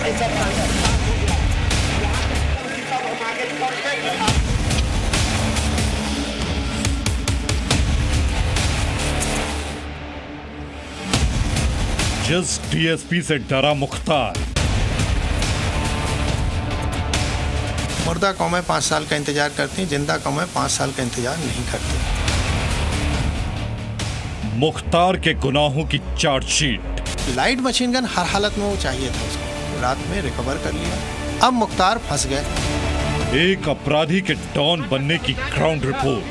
जिस डीएसपी से डरा मुख्तार, मुर्दा कौमें 5 साल का इंतजार करती, जिंदा कौमें 5 साल का इंतजार नहीं करती। मुख्तार के गुनाहों की चार्जशीट। लाइट मशीन गन हर हालत में वो चाहिए था उसको, रात में रिकवर कर लिया। अब मुख्तार फंस गए। एक अपराधी के डॉन बनने की ग्राउंड रिपोर्ट।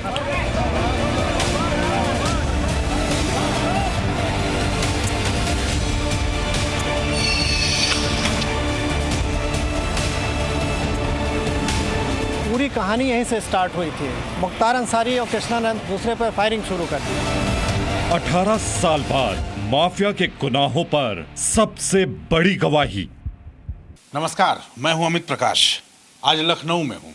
पूरी कहानी यहीं से स्टार्ट हुई थी। मुख्तार अंसारी और कृष्णानंद दूसरे पर फायरिंग शुरू कर दी। 18 साल बाद माफिया के गुनाहों पर सबसे बड़ी गवाही। नमस्कार, मैं हूं अमित प्रकाश। आज लखनऊ में हूं।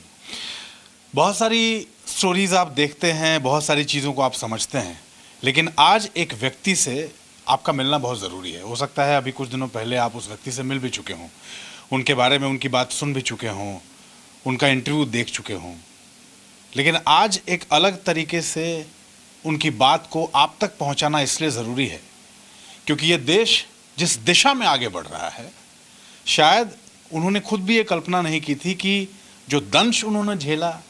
बहुत सारी स्टोरीज आप देखते हैं, बहुत सारी चीज़ों को आप समझते हैं, लेकिन आज एक व्यक्ति से आपका मिलना बहुत ज़रूरी है। हो सकता है अभी कुछ दिनों पहले आप उस व्यक्ति से मिल भी चुके हों, उनके बारे में उनकी बात सुन भी चुके हों, उनका इंटरव्यू देख चुके हों, लेकिन आज एक अलग तरीके से उनकी बात को आप तक पहुंचाना इसलिए ज़रूरी है क्योंकि ये देश जिस दिशा में आगे बढ़ रहा है, शायद उन्होंने खुद भी ये कल्पना नहीं की थी कि जो दंश उन्होंने झेला,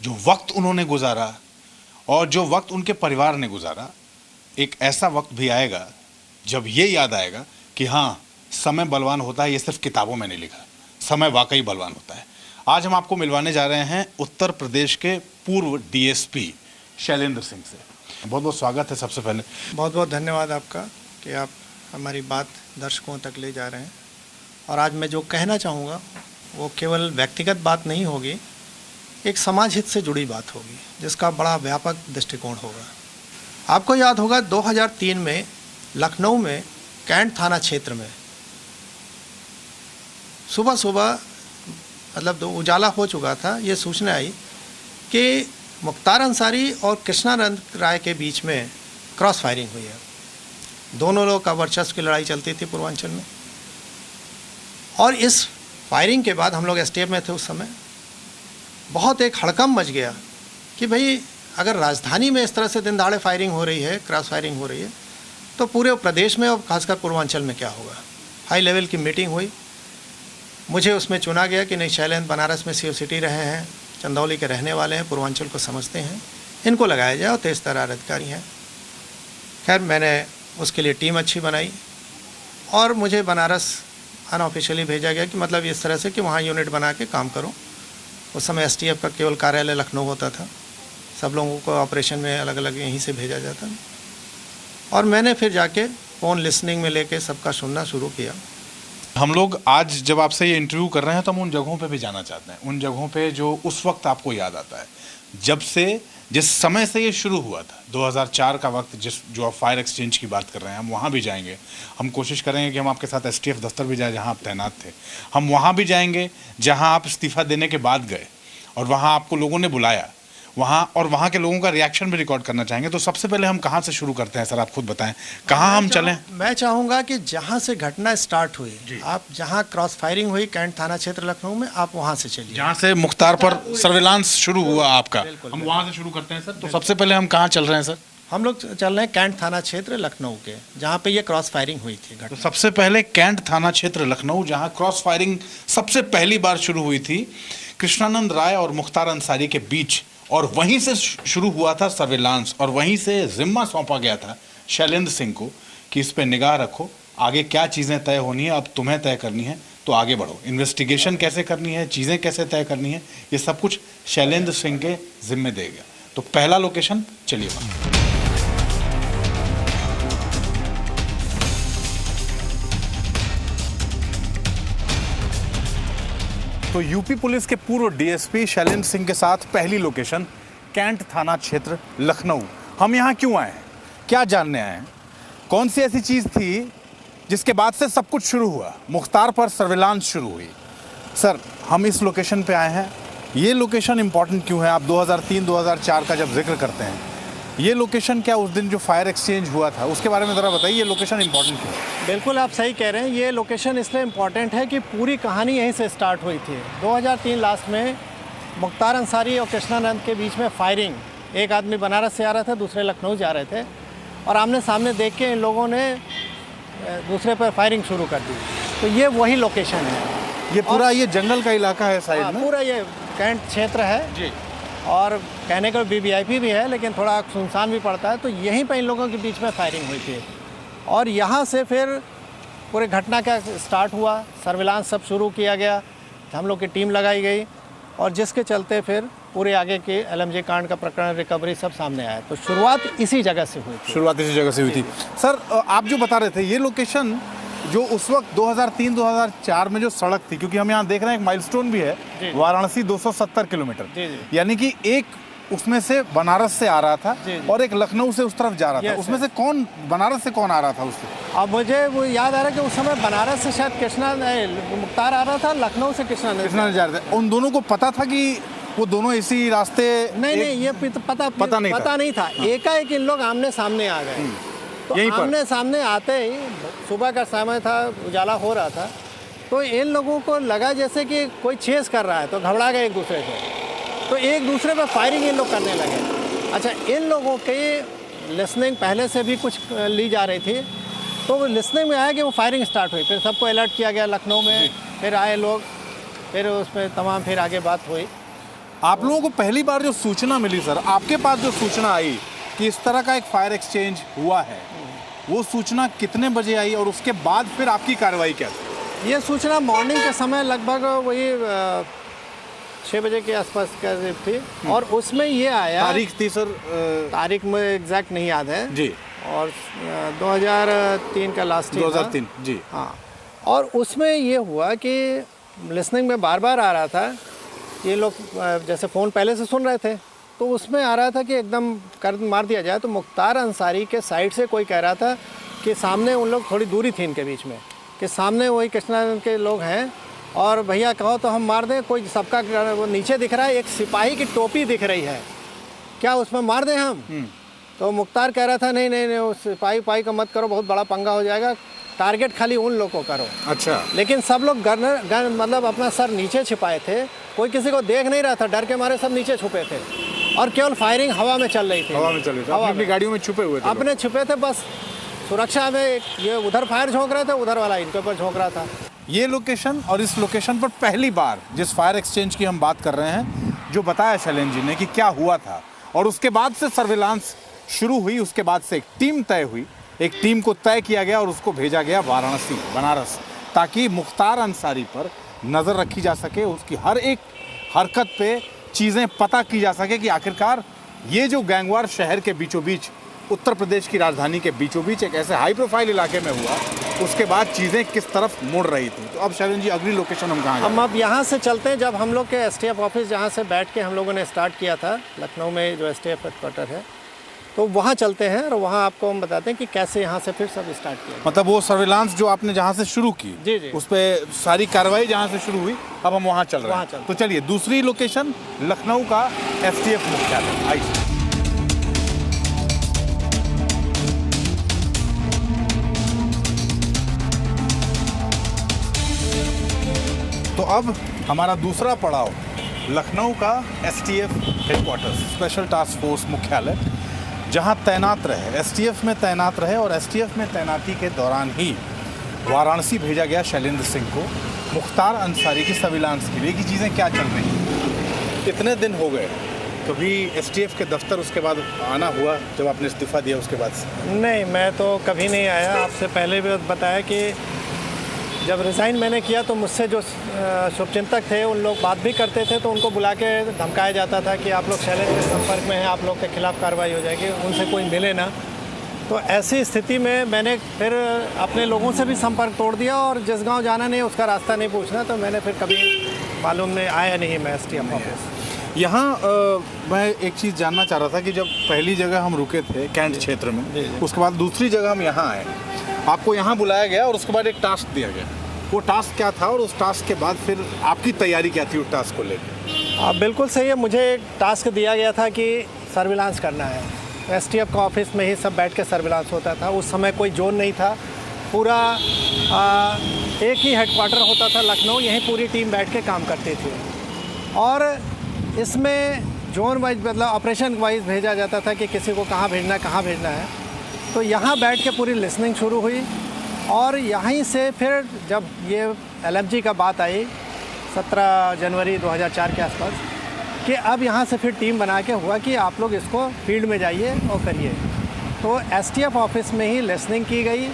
जो वक्त उन्होंने गुजारा और जो वक्त उनके परिवार ने गुजारा, एक ऐसा वक्त भी आएगा जब ये याद आएगा कि हाँ, समय बलवान होता है। ये सिर्फ किताबों में नहीं लिखा, समय वाकई बलवान होता है। आज हम आपको मिलवाने जा रहे हैं उत्तर प्रदेश के पूर्व डीएसपी शैलेंद्र सिंह से। बहुत बहुत स्वागत है। सबसे पहले बहुत बहुत धन्यवाद आपका कि आप हमारी बात दर्शकों तक ले जा रहे हैं। और आज मैं जो कहना चाहूँगा वो केवल व्यक्तिगत बात नहीं होगी, एक समाज हित से जुड़ी बात होगी जिसका बड़ा व्यापक दृष्टिकोण होगा। आपको याद होगा 2003 में लखनऊ में कैंट थाना क्षेत्र में सुबह सुबह मतलब उजाला हो चुका था, ये सूचना आई कि मुख्तार अंसारी और कृष्णानंद राय के बीच में क्रॉस फायरिंग हुई है। दोनों लोग का वर्चस्व की लड़ाई चलती थी पूर्वांचल में। और इस फायरिंग के बाद हम लोग एसटीएफ में थे उस समय, बहुत एक हड़कंप मच गया कि भाई अगर राजधानी में इस तरह से दिन दहाड़े फायरिंग हो रही है, क्रॉस फायरिंग हो रही है, तो पूरे प्रदेश में और खासकर पूर्वांचल में क्या होगा। हाई लेवल की मीटिंग हुई। मुझे उसमें चुना गया कि नहीं, शैलेंद्र बनारस में सीओ सिटी रहे हैं, चंदौली के रहने वाले हैं, पूर्वांचल को समझते हैं, इनको लगाया जाए और तेज तर्रार अधिकारी हैं। खैर, मैंने उसके लिए टीम अच्छी बनाई और मुझे बनारस अनऑफिशियली भेजा गया कि मतलब इस तरह से कि वहाँ यूनिट बना के काम करो। उस समय एसटीएफ का केवल कार्यालय लखनऊ होता था, सब लोगों को ऑपरेशन में अलग अलग यहीं से भेजा जाता। और मैंने फिर जाके फ़ोन लिसनिंग में लेके सबका सुनना शुरू किया। हम लोग आज जब आपसे ये इंटरव्यू कर रहे हैं तो हम उन जगहों पे भी जाना चाहते हैं, उन जगहों पे जो उस वक्त आपको याद आता है, जब से जिस समय से ये शुरू हुआ था, 2004 का वक्त, जो आप फायर एक्सचेंज की बात कर रहे हैं, हम वहाँ भी जाएंगे। हम कोशिश करेंगे कि हम आपके साथ एसटीएफ दफ्तर भी जाए जहाँ आप तैनात थे। हम वहाँ भी जाएंगे जहाँ आप इस्तीफ़ा देने के बाद गए और वहाँ आपको लोगों ने बुलाया, वहाँ के लोगों का रिएक्शन भी रिकॉर्ड करना चाहेंगे। तो सबसे पहले हम कहाँ से शुरू करते हैं सर, आप खुद बताएं, कहाँ हम चलें? मैं चाहूँगा कि जहाँ से घटना स्टार्ट हुई, आप जहाँ क्रॉस फायरिंग हुई कैंट थाना क्षेत्र लखनऊ में, आप वहाँ से चलिए। जहाँ से मुख्तार पर सर्विलांस शुरू हुआ आपका, हम वहाँ से शुरू करते हैं सर। तो सबसे पहले हम कहाँ चल रहे हैं सर? हम लोग चल रहे हैं कैंट थाना क्षेत्र लखनऊ के, जहाँ पे ये क्रॉस फायरिंग हुई थी। तो सबसे पहले कैंट थाना क्षेत्र लखनऊ, जहाँ क्रॉस फायरिंग सबसे पहली बार शुरू हुई थी कृष्णानंद राय और मुख्तार अंसारी के बीच, और वहीं से शुरू हुआ था सर्विलांस, और वहीं से जिम्मा सौंपा गया था शैलेंद्र सिंह को कि इस पे निगाह रखो, आगे क्या चीज़ें तय होनी है, अब तुम्हें तय करनी है, तो आगे बढ़ो। इन्वेस्टिगेशन कैसे करनी है, चीज़ें कैसे तय करनी है, ये सब कुछ शैलेंद्र सिंह के जिम्मे देगा। तो पहला लोकेशन, चलिए वहाँ। तो यूपी पुलिस के पूर्व डीएसपी शैलेंद्र सिंह के साथ पहली लोकेशन कैंट थाना क्षेत्र लखनऊ। हम यहाँ क्यों आए हैं, क्या जानने आए हैं, कौन सी ऐसी चीज़ थी जिसके बाद से सब कुछ शुरू हुआ, मुख्तार पर सर्विलांस शुरू हुई। सर, हम इस लोकेशन पे आए हैं। ये लोकेशन इंपॉर्टेंट क्यों है? आप 2003-2004 का जब जिक्र करते हैं, ये लोकेशन क्या उस दिन जो फायर एक्सचेंज हुआ था उसके बारे में ज़रा बताइए, ये लोकेशन इंपॉर्टेंट है। बिल्कुल आप सही कह रहे हैं, ये लोकेशन इसलिए इम्पॉर्टेंट है कि पूरी कहानी यहीं से स्टार्ट हुई थी। 2003 लास्ट में मुख्तार अंसारी और कृष्णानंद के बीच में फायरिंग, एक आदमी बनारस से आ रहा था, दूसरे लखनऊ जा रहे थे, और आमने सामने देख के इन लोगों ने दूसरे पर फायरिंग शुरू कर दी। तो ये वही लोकेशन है। ये पूरा ये जंगल का इलाका है साइड में, पूरा ये कैंट क्षेत्र है जी। और कहने को वीवीआईपी भी है, लेकिन थोड़ा सुनसान भी पड़ता है। तो यहीं पर इन लोगों के बीच में फायरिंग हुई थी और यहाँ से फिर पूरे घटना का स्टार्ट हुआ, सर्विलांस सब शुरू किया गया, हम लोग की टीम लगाई गई और जिसके चलते फिर पूरे आगे के एलएमजे कांड का प्रकरण, रिकवरी सब सामने आया। तो शुरुआत इसी जगह से हुई थी। शुरुआत इसी जगह से हुई थी। सर आप जो बता रहे थे ये लोकेशन जो उस वक्त 2003-2004 में जो सड़क थी, क्योंकि हम यहाँ देख रहे हैं एक माइलस्टोन भी है, वाराणसी 270 किलोमीटर, यानी कि एक उसमें से बनारस से आ रहा था और एक लखनऊ से उस तरफ जा रहा था। उसमें से कौन बनारस से कौन आ रहा था उससे? अब मुझे वो याद आ रहा है कि उस समय बनारस से शायद मुख्तार आ रहा था, लखनऊ से कृष्णा जा रहा था। उन दोनों को पता था कि वो दोनों इसी रास्ते? नहीं, ये पता नहीं था। एकाएक इन लोग आमने सामने आ गए। तो आमने सामने आते ही सुबह का समय था, उजाला हो रहा था, तो इन लोगों को लगा जैसे कि कोई चेस कर रहा है, तो घबरा गए एक दूसरे से, तो एक दूसरे पर फायरिंग इन लोग करने लगे। अच्छा, इन लोगों के लिसनिंग पहले से भी कुछ ली जा रही थी, तो वो लिसनिंग में आया कि वो फायरिंग स्टार्ट हुई। फिर सबको अलर्ट किया गया लखनऊ में, फिर आए लोग, फिर उसमें तमाम फिर आगे बात हुई। आप लोगों को पहली बार जो सूचना मिली सर, आपके पास जो सूचना आई कि इस तरह का एक फायर एक्सचेंज हुआ है, वो सूचना कितने बजे आई और उसके बाद फिर आपकी कार्रवाई क्या थी? ये सूचना मॉर्निंग के समय लगभग वही 6 बजे के आसपास करीब थी और उसमें ये आया, तारीख थी सर? तारीख में एग्जैक्ट नहीं याद है जी, और 2003 का लास्ट 2003 जी हाँ। और उसमें ये हुआ कि लिसनिंग में बार बार आ रहा था, ये लोग जैसे फ़ोन पहले से सुन रहे थे, तो उसमें आ रहा था कि एकदम कर मार दिया जाए। तो मुख्तार अंसारी के साइड से कोई कह रहा था कि सामने, उन लोग थोड़ी दूरी थी इनके बीच में, कि सामने वही कृष्णानंद के लोग हैं और भैया कहो तो हम मार दें, कोई सबका वो नीचे दिख रहा है, एक सिपाही की टोपी दिख रही है, क्या उसमें मार दें हम? तो मुख्तार कह रहा था नहीं, उस सिपाही का मत करो, बहुत बड़ा पंगा हो जाएगा, टारगेट खाली उन लोग को करो। अच्छा। लेकिन सब लोग गन मतलब अपना सर नीचे छिपाए थे, कोई किसी को देख नहीं रहा था, डर के मारे सब नीचे छुपे थे और केवल फायरिंग हवा में चल रही थी। हवा में चल रही थी, अपनी गाड़ियों में छुपे हुए थे, अपने छुपे थे, बस सुरक्षा में। ये उधर फायर झोंक रहे थे, उधर वाला इनके ऊपर झोंक रहा था। ये लोकेशन, और इस लोकेशन पर पहली बार जिस फायर एक्सचेंज की हम बात कर रहे हैं, जो बताया शैलेंद्र जी ने कि क्या हुआ था, और उसके बाद से सर्विलांस शुरू हुई, उसके बाद से एक टीम तय हुई, एक टीम को तय किया गया और उसको भेजा गया वाराणसी, बनारस, ताकि मुख्तार अंसारी पर नज़र रखी जा सके, उसकी हर एक हरकत पे चीज़ें पता की जा सके कि आखिरकार ये जो गैंगवार शहर के बीचों बीच, उत्तर प्रदेश की राजधानी के बीचों बीच एक ऐसे हाई प्रोफाइल इलाके में हुआ, उसके बाद चीज़ें किस तरफ मुड़ रही थी। तो अब शैलेंद्र जी अगली लोकेशन हम कहाँ? हम अब यहाँ से चलते हैं। जब हम लोग के एसटीएफ ऑफिस जहाँ से बैठ के हम लोगों ने स्टार्ट किया था, लखनऊ में जो एसटीएफ हेडक्वार्टर है, तो वहाँ चलते हैं और वहाँ आपको हम बताते हैं कि कैसे यहाँ से फिर सब स्टार्ट किया। मतलब वो सर्विलांस जो आपने जहाँ से शुरू की, जी, उस पर सारी कार्रवाई जहाँ से शुरू हुई, अब हम वहाँ चल रहे हैं। तो चलिए दूसरी लोकेशन लखनऊ का एसटीएफ मुख्यालय, आइए। तो अब हमारा दूसरा पड़ाव लखनऊ का STF headquarters, special task force मुख्यालय, जहां तैनात रहे, एसटीएफ में तैनात रहे, और एसटीएफ में तैनाती के दौरान ही वाराणसी भेजा गया शैलेंद्र सिंह को मुख्तार अंसारी की सर्विलांस के लिए कि चीज़ें क्या चल रही हैं। कितने दिन हो गए? कभी एसटीएफ के दफ्तर उसके बाद आना हुआ जब आपने इस्तीफ़ा दिया उसके बाद से? नहीं, मैं तो कभी नहीं आया। आपसे पहले भी बताया कि जब रिज़ाइन मैंने किया तो मुझसे जो शुभचिंतक थे उन लोग बात भी करते थे, तो उनको बुला के धमकाया जाता था कि आप लोग शैलेंद्र के संपर्क में हैं, आप लोग के खिलाफ़ कार्रवाई हो जाएगी, उनसे कोई मिले ना। तो ऐसी स्थिति में मैंने फिर अपने लोगों से भी संपर्क तोड़ दिया और जिस गांव जाना नहीं उसका रास्ता नहीं पूछना, तो मैंने फिर कभी मालूम नहीं आया नहीं मैं एसटीएफ ऑफिस। यहाँ मैं एक चीज़ जानना चाह रहा था कि जब पहली जगह हम रुके थे कैंट क्षेत्र में, उसके बाद दूसरी जगह हम यहाँ आए, आपको यहाँ बुलाया गया और उसके बाद एक टास्क दिया गया, वो टास्क क्या था और उस टास्क के बाद फिर आपकी तैयारी क्या थी उस टास्क को लेकर? बिल्कुल सही है। मुझे एक टास्क दिया गया था कि सर्विलांस करना है, एसटीएफ का ऑफिस में ही सब बैठ के सर्विलांस होता था। उस समय कोई जोन नहीं था, पूरा एक ही हेडक्वार्टर होता था लखनऊ, यहीं पूरी टीम बैठ के काम करती थी। और इसमें जोन वाइज मतलब ऑपरेशन वाइज भेजा जाता था कि किसी को कहाँ भेजना है। तो यहाँ बैठ के पूरी लिसनिंग शुरू हुई और यहीं से फिर जब ये एलएमजी का बात आई 17 जनवरी 2004 के आसपास कि अब यहाँ से फिर टीम बना के हुआ कि आप लोग इसको फील्ड में जाइए और करिए। तो एसटीएफ ऑफिस में ही लिसनिंग की गई,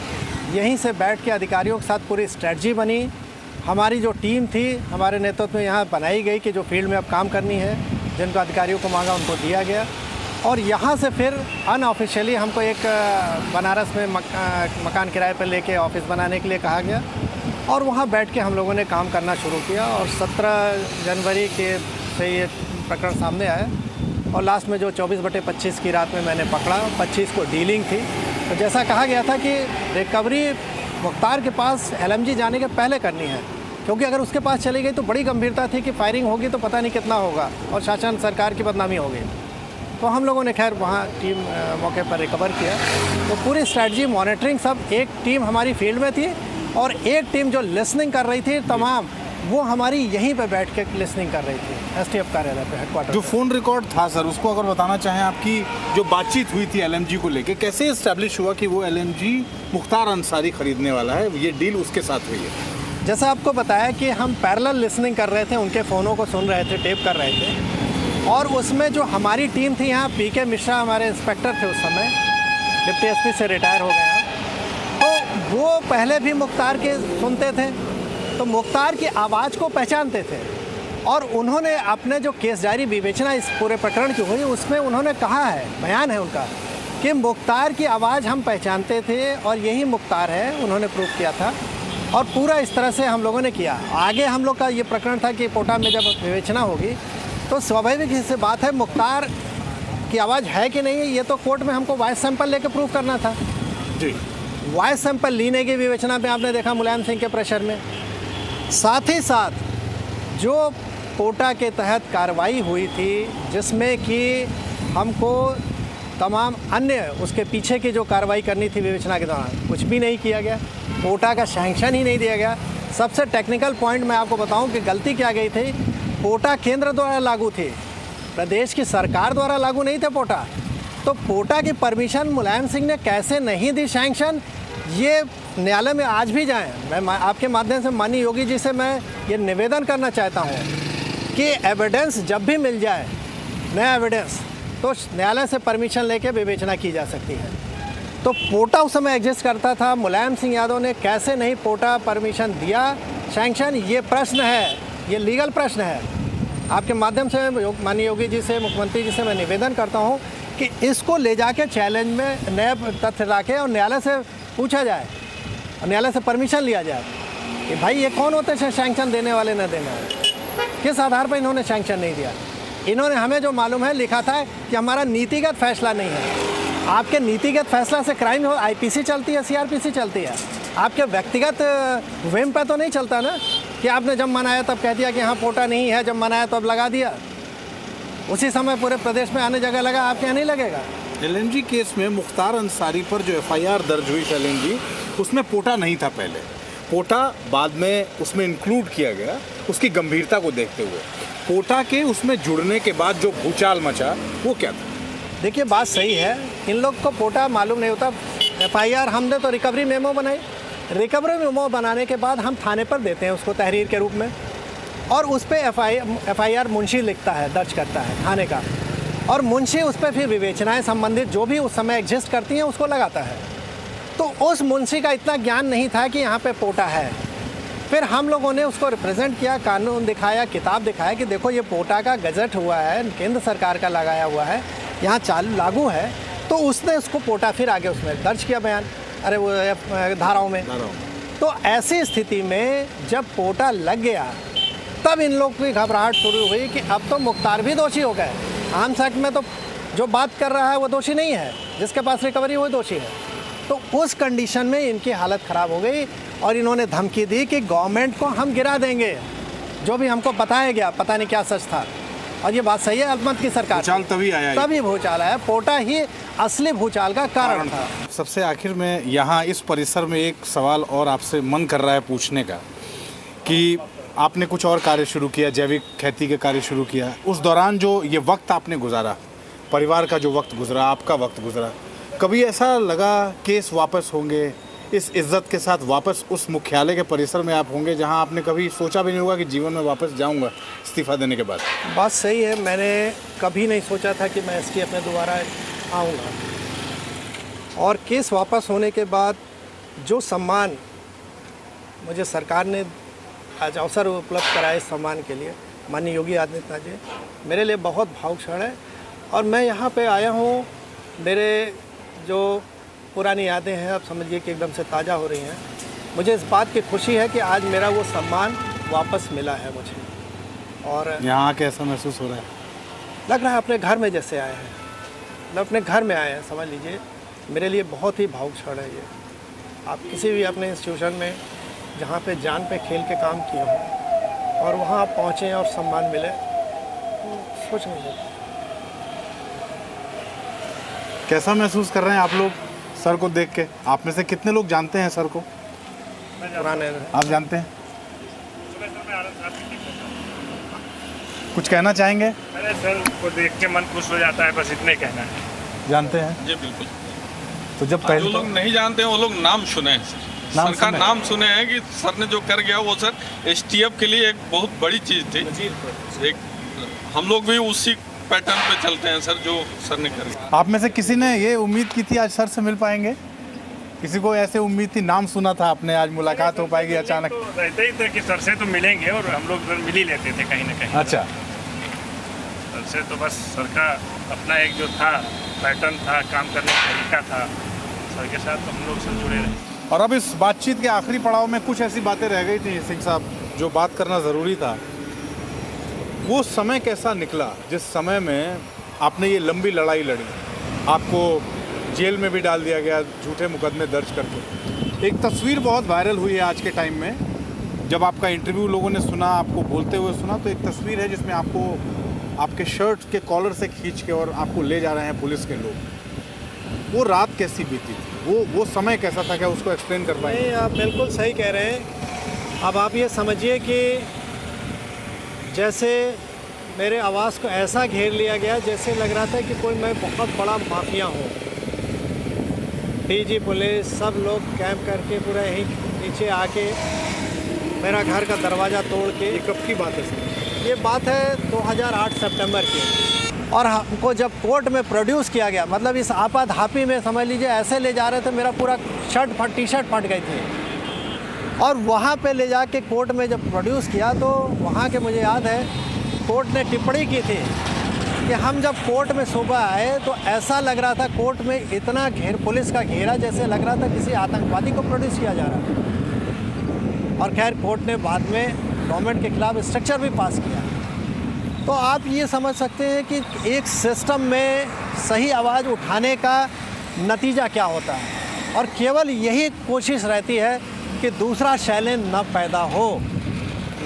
यहीं से बैठ के अधिकारियों के साथ पूरी स्ट्रेटजी बनी। हमारी जो टीम थी हमारे नेतृत्व में यहाँ बनाई गई कि जो फील्ड में अब काम करनी है, जिनको अधिकारियों को मांगा उनको दिया गया। और यहाँ से फिर अनऑफिशियली हमको एक बनारस में मकान किराए पर लेके ऑफिस बनाने के लिए कहा गया और वहाँ बैठ के हम लोगों ने काम करना शुरू किया। और 17 जनवरी के से ये प्रकरण सामने आया और लास्ट में जो 24/25 की रात में मैंने पकड़ा, 25 को डीलिंग थी। तो जैसा कहा गया था कि रिकवरी मुख्तार के पास एलएमजी जाने के पहले करनी है, क्योंकि अगर उसके पास चली गई तो बड़ी गंभीरता थी कि फायरिंग होगी तो पता नहीं कितना होगा और शासन सरकार की बदनामी होगी। तो हम लोगों ने खैर वहाँ टीम मौके पर रिकवर किया। तो पूरी स्ट्रेटजी मॉनिटरिंग सब, एक टीम हमारी फील्ड में थी और एक टीम जो लिसनिंग कर रही थी तमाम, वो हमारी यहीं पे बैठ के लिसनिंग कर रही थी एसटीएफ कार्यालय पे, हेडक्वार्टर। जो फ़ोन रिकॉर्ड था सर, उसको अगर बताना चाहें, आपकी जो बातचीत हुई थी एलएमजी को लेके, कैसे इस्टेब्लिश हुआ कि वो एलएमजी मुख्तार अंसारी खरीदने वाला है, ये डील उसके साथ हुई है? जैसा आपको बताया कि हम पैरेलल लिसनिंग कर रहे थे, उनके फ़ोनों को सुन रहे थे, टेप कर रहे थे। और उसमें जो हमारी टीम थी, यहाँ पीके मिश्रा हमारे इंस्पेक्टर थे उस समय, डिप्टी एसपी से रिटायर हो गए हैं, तो वो पहले भी मुख्तार के सुनते थे, तो मुख्तार की आवाज़ को पहचानते थे। और उन्होंने अपने जो केस डायरी विवेचना इस पूरे प्रकरण की हुई, उसमें उन्होंने कहा है, बयान है उनका, कि मुख्तार की आवाज़ हम पहचानते थे और यही मुख्तार है, उन्होंने प्रूव किया था। और पूरा इस तरह से हम लोगों ने किया। आगे हम लोग का ये प्रकरण था कि पोटा में जब विवेचना होगी तो स्वाभाविक से बात है मुख्तार की आवाज़ है कि नहीं है, ये तो कोर्ट में हमको वॉइस सैंपल लेके प्रूव करना था जी। वॉइस सैंपल लेने की विवेचना में आपने देखा मुलायम सिंह के प्रेशर में। साथ ही साथ जो कोटा के तहत कार्रवाई हुई थी, जिसमें कि हमको तमाम अन्य उसके पीछे की जो कार्रवाई करनी थी विवेचना के दौरान, कुछ भी नहीं किया गया। कोटा का सैंक्शन ही नहीं दिया गया। सबसे टेक्निकल पॉइंट मैं आपको बताऊं कि गलती क्या गई थी, कोटा केंद्र द्वारा लागू थी, प्रदेश की सरकार द्वारा लागू नहीं थे कोटा। तो कोटा की परमिशन मुलायम सिंह ने कैसे नहीं दी सैंक्शन, ये न्यायालय में आज भी जाएं। मैं आपके माध्यम से माननीय योगी जी से मैं ये निवेदन करना चाहता हूँ कि एविडेंस जब भी मिल जाए, नया एविडेंस, तो न्यायालय से परमिशन लेके विवेचना की जा सकती है। तो पोटा उस समय एग्जिस्ट करता था, मुलायम सिंह यादव ने कैसे नहीं पोटा परमिशन दिया सैंक्शन, ये प्रश्न है, ये लीगल प्रश्न है। आपके माध्यम से माननीय योगी जी से, मुख्यमंत्री जी से मैं निवेदन करता हूँ कि इसको ले जाके चैलेंज में नए तथ्य लाके और न्यायालय से पूछा जाए, न्यायालय से परमिशन लिया जाए कि भाई ये कौन होते हैं सैंक्शन देने वाले न देने वाले, किस आधार पर इन्होंने सैंक्शन नहीं दिया। इन्होंने हमें जो मालूम है लिखा था कि हमारा नीतिगत फैसला नहीं है। आपके नीतिगत फैसला से क्राइम हो, आईपीसी चलती है, सीआरपीसी चलती है, आपके व्यक्तिगत विम पे तो नहीं चलता ना कि आपने जब मनाया तब कह दिया कि हाँ पोटा नहीं है, जब मनाया तो अब लगा दिया, उसी समय पूरे प्रदेश में आने जगह लगा, आपके यहाँ नहीं लगेगा। एलएमजी केस में मुख्तार अंसारी पर जो एफआईआर दर्ज हुई एलएमजी, उसमें पोटा नहीं था पहले, पोटा बाद में उसमें इंक्लूड किया गया उसकी गंभीरता को देखते हुए। पोटा के उसमें जुड़ने के बाद जो भूचाल मचा वो क्या था? देखिए बात सही है, इन लोग को पोटा मालूम नहीं होता। एफआईआर हमने तो रिकवरी मेमो बनाई, रिकवरी मेमो बनाने के बाद हम थाने पर देते हैं उसको तहरीर के रूप में, और उस पर एफआईआर मुंशी लिखता है, दर्ज करता है थाने का, और मुंशी उस पर फिर विवेचनाएं संबंधित जो भी उस समय एग्जिस्ट करती हैं उसको लगाता है। तो उस मुंशी का इतना ज्ञान नहीं था कि यहाँ पे पोटा है। फिर हम लोगों ने उसको रिप्रेजेंट किया, कानून दिखाया, किताब दिखाया कि देखो ये पोटा का गजट हुआ है, केंद्र सरकार का लगाया हुआ है, यहाँ चालू लागू है। तो उसने उसको पोटा फिर आगे उसमें दर्ज किया बयान, अरे वो धाराओं में। तो ऐसी स्थिति में जब पोटा लग गया तब इन लोग की घबराहट शुरू हुई कि अब तो मुख्तार भी दोषी हो गए। आर्म्स एक्ट में तो जो बात कर रहा है वो दोषी नहीं है, जिसके पास रिकवरी वो दोषी है। तो उस कंडीशन में इनकी हालत ख़राब हो गई और इन्होंने धमकी दी कि गवर्नमेंट को हम गिरा देंगे, जो भी हमको बताया गया, पता नहीं क्या सच था। और ये बात सही है, अल्पमत की सरकार भूचाल तभी आया ये। तभी भूचाल आया। पोटा ही असली भूचाल का कारण था। सबसे आखिर में यहाँ इस परिसर में एक सवाल और आपसे मन कर रहा है पूछने का कि आपने कुछ और कार्य शुरू किया, जैविक खेती के कार्य शुरू किया, उस दौरान जो ये वक्त आपने गुजारा, परिवार का जो वक्त गुजरा, आपका वक्त गुजरा, कभी ऐसा लगा केस वापस होंगे, इस इज्जत के साथ वापस उस मुख्यालय के परिसर में आप होंगे जहां आपने कभी सोचा भी नहीं होगा कि जीवन में वापस जाऊंगा इस्तीफा देने के बाद? बात सही है, मैंने कभी नहीं सोचा था कि मैं एसटीएफ में दोबारा आऊँगा। और केस वापस होने के बाद जो सम्मान मुझे सरकार ने आज अवसर उपलब्ध कराया इस सम्मान के लिए, माननीय योगी आदित्यनाथ जी, मेरे लिए बहुत भावुक क्षण है। और मैं यहाँ पे आया हूँ, मेरे जो पुरानी यादें हैं अब समझिए कि एकदम से ताज़ा हो रही हैं। मुझे इस बात की खुशी है कि आज मेरा वो सम्मान वापस मिला है मुझे। और यहाँ कैसा महसूस हो रहा है? लग रहा है अपने घर में जैसे आए हैं, मतलब अपने घर में आए हैं, समझ लीजिए। मेरे लिए बहुत ही भावुक क्षण है ये। आप किसी भी अपने इंस्टीट्यूशन में जहाँ पे जान पे खेल के काम किए हों और वहाँ आप पहुँचें और सम्मान मिले, तो सोच नहीं सकते। कैसा महसूस कर रहे हैं आप लोग सर को देख के? आप में से कितने लोग जानते हैं सर को? पुराने आप जानते हैं? कुछ कहना चाहेंगे? अरे सर को देख के मन खुश हो जाता है, बस इतने कहना है। जानते हैं? जी बिल्कुल। तो जब जो पहले लोग नहीं जानते हैं वो लोग नाम सुने हैं सर। नाम सर का सुने? नाम सुने हैं कि सर ने जो कर गया वो सर एसटीएफ के लिए एक बहुत बड़ी चीज़ थी। एक हम लोग भी उसी पैटर्न पे चलते हैं सर जो सर ने कर गया। आप में से किसी ने ये उम्मीद की थी आज सर से मिल पाएंगे? किसी को ऐसे उम्मीद थी, नाम सुना था आपने, आज मुलाकात हो पाएगी अचानक? तो रहते ही थे कि सर से तो मिलेंगे, और हम लोग मिल ही लेते थे कहीं ना कहीं। अच्छा। सर से तो बस सर का अपना एक जो था पैटर्न था, काम करने का तरीका था, सर के साथ तो हम लोग से जुड़े रहे। और अब इस बातचीत के आखिरी पड़ाव में कुछ ऐसी बातें रह गई थी सिंह साहब जो बात करना ज़रूरी था। वो समय कैसा निकला जिस समय में आपने ये लंबी लड़ाई लड़ी, आपको जेल में भी डाल दिया गया झूठे मुकदमे दर्ज करके। एक तस्वीर बहुत वायरल हुई है आज के टाइम में, जब आपका इंटरव्यू लोगों ने सुना, आपको बोलते हुए सुना, तो एक तस्वीर है जिसमें आपको आपके शर्ट के कॉलर से खींच के और आपको ले जा रहे हैं पुलिस के लोग। वो रात कैसी बीती थी, वो समय कैसा था, क्या उसको एक्सप्लेन कर पाएंगे? नहीं, आप बिल्कुल सही कह रहे हैं। अब आप ये समझिए कि जैसे मेरे आवाज़ को ऐसा घेर लिया गया जैसे लग रहा था कि कोई मैं बहुत बड़ा माफिया हूँ। डीजी पुलिस सब लोग कैंप करके पूरा यहीं नीचे आके मेरा घर का दरवाज़ा तोड़ के। ये कब की बात है सर? ये बात है 2008 सितंबर की। और हमको जब कोर्ट में प्रोड्यूस किया गया, मतलब इस आपाधापी में समझ लीजिए ऐसे ले जा रहे थे, मेरा पूरा टी शर्ट फट गई थी। और वहाँ पे ले जाके कोर्ट में जब प्रोड्यूस किया तो वहाँ के मुझे याद है कोर्ट ने टिप्पणी की थी कि हम जब कोर्ट में सुबह आए तो ऐसा लग रहा था कोर्ट में इतना पुलिस का घेरा जैसे लग रहा था किसी आतंकवादी को प्रोड्यूस किया जा रहा है। और खैर कोर्ट ने बाद में गवर्नमेंट के खिलाफ स्ट्रक्चर भी पास किया। तो आप ये समझ सकते हैं कि एक सिस्टम में सही आवाज़ उठाने का नतीजा क्या होता है, और केवल यही कोशिश रहती है कि दूसरा शैलेंद्र न पैदा हो।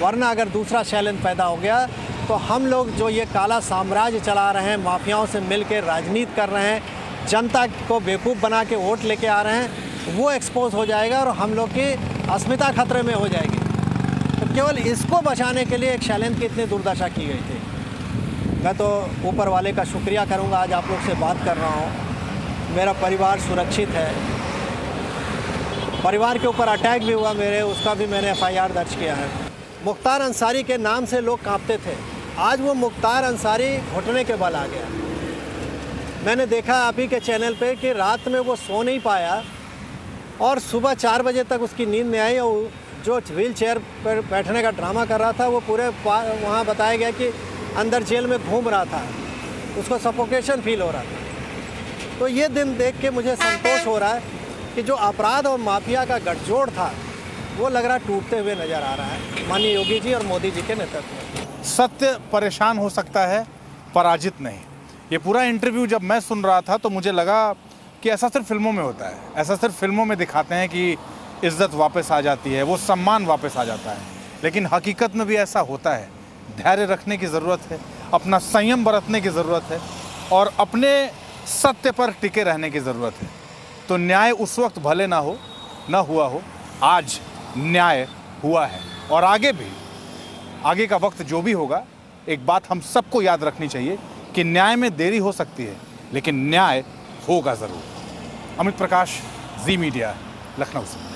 वरना अगर दूसरा शैलेंद्र पैदा हो गया तो हम लोग जो ये काला साम्राज्य चला रहे हैं, माफियाओं से मिलकर राजनीति कर रहे हैं, जनता को बेवकूफ़ बना के वोट लेके आ रहे हैं, वो एक्सपोज हो जाएगा और हम लोग की अस्मिता खतरे में हो जाएगी। तो केवल इसको बचाने के लिए एक शैलेंद्र की इतनी दुर्दशा की गई थी। मैं तो ऊपर वाले का शुक्रिया करूंगा, आज आप लोग से बात कर रहा हूं। मेरा परिवार सुरक्षित है। परिवार के ऊपर अटैक भी हुआ मेरे, उसका भी मैंने FIR दर्ज किया है। मुख्तार अंसारी के नाम से लोग कांपते थे, आज वो मुख्तार अंसारी घुटने के बल आ गया। मैंने देखा आप ही के चैनल पे कि रात में वो सो नहीं पाया और सुबह 4 बजे तक उसकी नींद नहीं आई, और जो व्हील चेयर पर बैठने का ड्रामा कर रहा था वो पूरे वहाँ बताया गया कि अंदर जेल में घूम रहा था, उसको सफोकेशन फील हो रहा था। तो ये दिन देख के मुझे संतोष हो रहा है कि जो अपराध और माफिया का गठजोड़ था वो लग रहा टूटते हुए नज़र आ रहा है माननीय योगी जी और मोदी जी के नेतृत्व में। सत्य परेशान हो सकता है, पराजित नहीं। ये पूरा इंटरव्यू जब मैं सुन रहा था तो मुझे लगा कि ऐसा सिर्फ फिल्मों में होता है, ऐसा सिर्फ फिल्मों में दिखाते हैं कि इज्जत वापस आ जाती है, वो सम्मान वापस आ जाता है, लेकिन हकीकत में भी ऐसा होता है। धैर्य रखने की ज़रूरत है, अपना संयम बरतने की ज़रूरत है और अपने सत्य पर टिके रहने की ज़रूरत है। तो न्याय उस वक्त भले ना हुआ हो, आज न्याय हुआ है और आगे भी, आगे का वक्त जो भी होगा, एक बात हम सबको याद रखनी चाहिए कि न्याय में देरी हो सकती है लेकिन न्याय होगा ज़रूर। अमित प्रकाश, जी मीडिया, लखनऊ से।